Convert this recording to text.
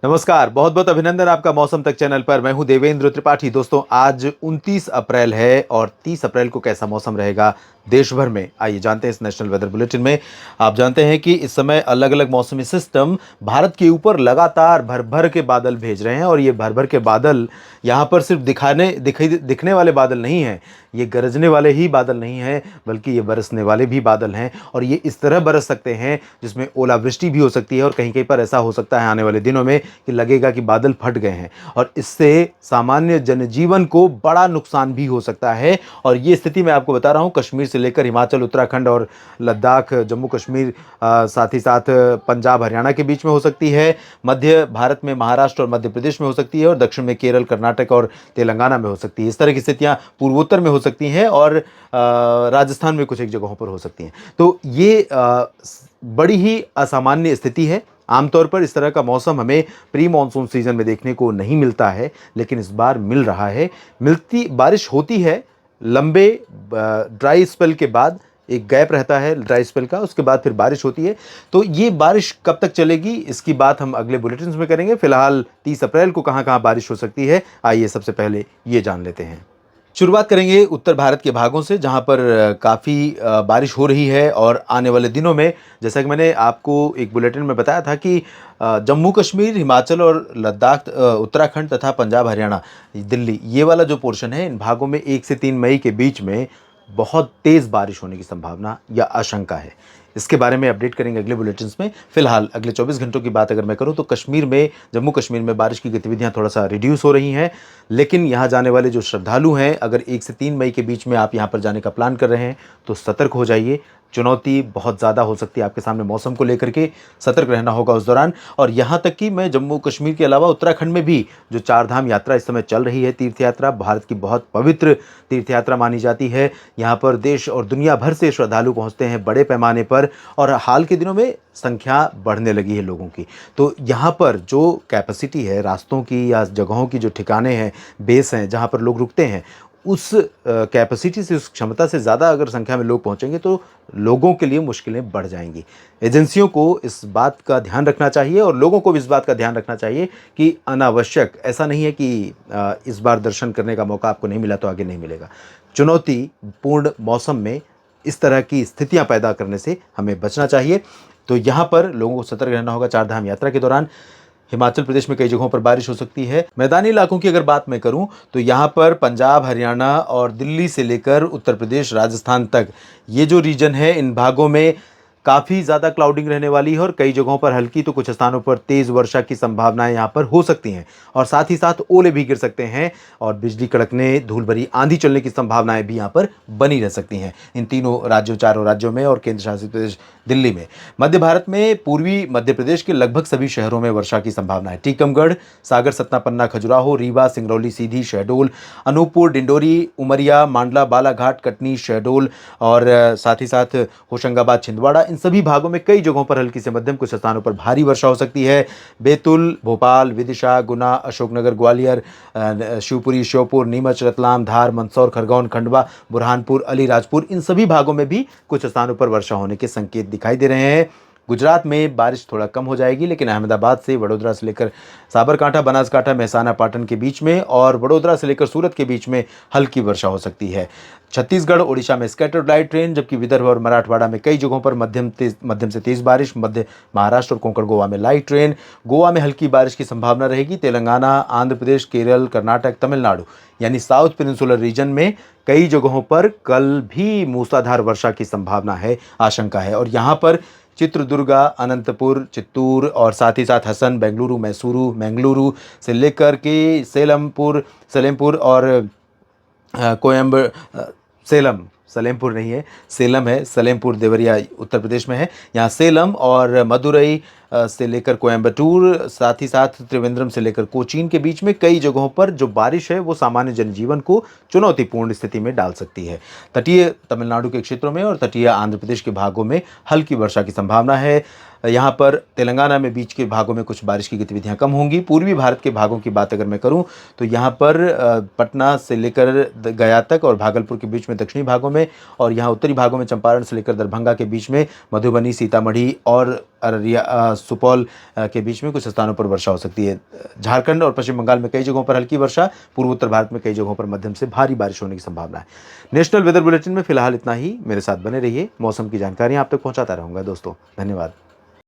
नमस्कार, बहुत बहुत अभिनंदन आपका मौसम तक चैनल पर। मैं हूं देवेंद्र त्रिपाठी। दोस्तों, आज 29 अप्रैल है और 30 अप्रैल को कैसा मौसम रहेगा देश भर में, आइए जानते हैं इस नेशनल वेदर बुलेटिन में। आप जानते हैं कि इस समय अलग अलग मौसमी सिस्टम भारत के ऊपर लगातार भर भर के बादल भेज रहे हैं और ये भर भर के बादल यहाँ पर सिर्फ दिखने वाले बादल नहीं हैं, ये गरजने वाले ही बादल नहीं हैं, बल्कि ये बरसने वाले भी बादल हैं। और ये इस तरह बरस सकते हैं जिसमें ओलावृष्टि भी हो सकती है और कहीं कहीं पर ऐसा हो सकता है आने वाले दिनों में कि लगेगा कि बादल फट गए हैं और इससे सामान्य जनजीवन को बड़ा नुकसान भी हो सकता है। और ये स्थिति मैं आपको बता रहा हूँ, कश्मीर से लेकर हिमाचल, उत्तराखंड और लद्दाख, जम्मू कश्मीर, साथ ही साथ पंजाब, हरियाणा के बीच में हो सकती है। मध्य भारत में महाराष्ट्र और मध्य प्रदेश में हो सकती है और दक्षिण में केरल, कर्नाटक और तेलंगाना में हो सकती है। इस तरह की स्थितियाँ पूर्वोत्तर में हो सकती हैं और राजस्थान में कुछ एक जगहों पर हो सकती हैं। तो ये बड़ी ही असामान्य स्थिति है। आमतौर पर इस तरह का मौसम हमें प्री मानसून सीजन में देखने को नहीं मिलता है, लेकिन इस बार मिल रहा है। मिलती बारिश होती है, लंबे ड्राई स्पेल के बाद एक गैप रहता है ड्राई स्पेल का, उसके बाद फिर बारिश होती है। तो ये बारिश कब तक चलेगी इसकी बात हम अगले बुलेटिन में करेंगे। फिलहाल 30 अप्रैल को कहाँ कहाँ बारिश हो सकती है, आइए सबसे पहले ये जान लेते हैं। शुरुआत करेंगे उत्तर भारत के भागों से, जहां पर काफ़ी बारिश हो रही है और आने वाले दिनों में, जैसा कि मैंने आपको एक बुलेटिन में बताया था कि जम्मू कश्मीर, हिमाचल और लद्दाख, उत्तराखंड तथा पंजाब, हरियाणा, दिल्ली, ये वाला जो पोर्शन है, इन भागों में 1 से 3 मई के बीच में बहुत तेज़ बारिश होने की संभावना या आशंका है। इसके बारे में अपडेट करेंगे अगले बुलेटिन्स में। फिलहाल अगले 24 घंटों की बात अगर मैं करूं तो कश्मीर में, जम्मू कश्मीर में बारिश की गतिविधियां थोड़ा सा रिड्यूस हो रही हैं, लेकिन यहाँ जाने वाले जो श्रद्धालु हैं, अगर 1 से 3 मई के बीच में आप यहाँ पर जाने का प्लान कर रहे हैं तो सतर्क हो जाइए। चुनौती बहुत ज़्यादा हो सकती है आपके सामने, मौसम को लेकर के सतर्क रहना होगा उस दौरान। और यहाँ तक कि मैं जम्मू कश्मीर के अलावा उत्तराखंड में भी जो 4 धाम यात्रा इस समय चल रही है, तीर्थ यात्रा, भारत की बहुत पवित्र तीर्थ यात्रा मानी जाती है। यहाँ पर देश और दुनिया भर से श्रद्धालु पहुँचते हैं बड़े पैमाने पर और हाल के दिनों में संख्या बढ़ने लगी है लोगों की। तो यहाँ पर जो कैपेसिटी है रास्तों की या जगहों की, जो ठिकाने हैं, बेस हैं जहाँ पर लोग रुकते हैं, उस कैपेसिटी से, उस क्षमता से ज़्यादा अगर संख्या में लोग पहुँचेंगे तो लोगों के लिए मुश्किलें बढ़ जाएंगी। एजेंसियों को इस बात का ध्यान रखना चाहिए और लोगों को भी इस बात का ध्यान रखना चाहिए कि अनावश्यक, ऐसा नहीं है कि इस बार दर्शन करने का मौका आपको नहीं मिला तो आगे नहीं मिलेगा। चुनौतीपूर्ण मौसम में इस तरह की स्थितियां पैदा करने से हमें बचना चाहिए। तो यहाँ पर लोगों को सतर्क रहना होगा 4 धाम यात्रा के दौरान। हिमाचल प्रदेश में कई जगहों पर बारिश हो सकती है। मैदानी इलाकों की अगर बात मैं करूं तो यहाँ पर पंजाब, हरियाणा और दिल्ली से लेकर उत्तर प्रदेश, राजस्थान तक, ये जो रीजन है, इन भागों में काफ़ी ज़्यादा क्लाउडिंग रहने वाली है और कई जगहों पर हल्की तो कुछ स्थानों पर तेज़ वर्षा की संभावनाएं यहाँ पर हो सकती हैं और साथ ही साथ ओले भी गिर सकते हैं और बिजली कड़कने, धूल भरी आंधी चलने की संभावनाएं भी यहाँ पर बनी रह सकती हैं इन तीनों राज्यों, 4 राज्यों में और केंद्र शासित प्रदेश दिल्ली में। मध्य भारत में पूर्वी मध्य प्रदेश के लगभग सभी शहरों में वर्षा की संभावना है। टीकमगढ़, सागर, सतना, पन्ना, खजुराहो, रीवा, सिंगरौली, सीधी, शहडोल, अनूपपुर, डिंडोरी, उमरिया, मांडला, बालाघाट, कटनी, शहडोल और साथ ही साथ होशंगाबाद, छिंदवाड़ा, इन सभी भागों में कई जगहों पर हल्की से मध्यम, कुछ स्थानों पर भारी वर्षा हो सकती है। बैतूल, भोपाल, विदिशा, गुना, अशोकनगर, ग्वालियर, शिवपुरी, श्योपुर, नीमच, रतलाम, धार, मंदसौर, खरगोन, खंडवा, बुरहानपुर, अलीराजपुर, इन सभी भागों में भी कुछ स्थानों पर वर्षा होने के संकेत दिखाई दे रहे हैं। गुजरात में बारिश थोड़ा कम हो जाएगी, लेकिन अहमदाबाद से वडोदरा से लेकर साबरकांठा, बनासकांठा, मेहसाना, पाटन के बीच में और वडोदरा से लेकर सूरत के बीच में हल्की वर्षा हो सकती है। छत्तीसगढ़, ओडिशा में स्कैटर्ड लाइट रेन, जबकि विदर्भ और मराठवाड़ा में कई जगहों पर मध्यम से तेज बारिश। मध्य महाराष्ट्र और कोंकण गोवा में लाइट रेन। गोवा में हल्की बारिश की संभावना रहेगी। तेलंगाना, आंध्र प्रदेश, केरल, कर्नाटक, तमिलनाडु यानी साउथ पेनिनसुलर रीजन में कई जगहों पर कल भी मूसलाधार वर्षा की संभावना है, आशंका है। और यहाँ पर चित्रदुर्गा, अनंतपुर, चित्तूर और साथ ही साथ हसन, बेंगलुरु, मैसूरू, मंगलुरु से लेकर के सेलेमपुर और सलेमपुर नहीं है, सेलम है, सलेमपुर देवरिया उत्तर प्रदेश में है। यहाँ सेलम और मदुरई से लेकर कोयम्बटूर, साथ ही साथ त्रिवेंद्रम से लेकर कोचीन के बीच में कई जगहों पर जो बारिश है वो सामान्य जनजीवन को चुनौतीपूर्ण स्थिति में डाल सकती है। तटीय तमिलनाडु के क्षेत्रों में और तटीय आंध्र प्रदेश के भागों में हल्की वर्षा की संभावना है। यहाँ पर तेलंगाना में बीच के भागों में कुछ बारिश की गतिविधियाँ कम होंगी। पूर्वी भारत के भागों की बात अगर मैं करूँ तो यहाँ पर पटना से लेकर गया तक और भागलपुर के बीच में दक्षिणी भागों में, और यहाँ उत्तरी भागों में चंपारण से लेकर दरभंगा के बीच में, मधुबनी, सीतामढ़ी और अररिया, सुपौल के बीच में कुछ स्थानों पर वर्षा हो सकती है। झारखंड और पश्चिम बंगाल में कई जगहों पर हल्की वर्षा, पूर्व उत्तर भारत में कई जगहों पर मध्यम से भारी बारिश होने की संभावना है। नेशनल वेदर बुलेटिन में फिलहाल इतना ही। मेरे साथ बने रहिए, मौसम की जानकारियां आप तक पहुंचाता रहूंगा दोस्तों। धन्यवाद।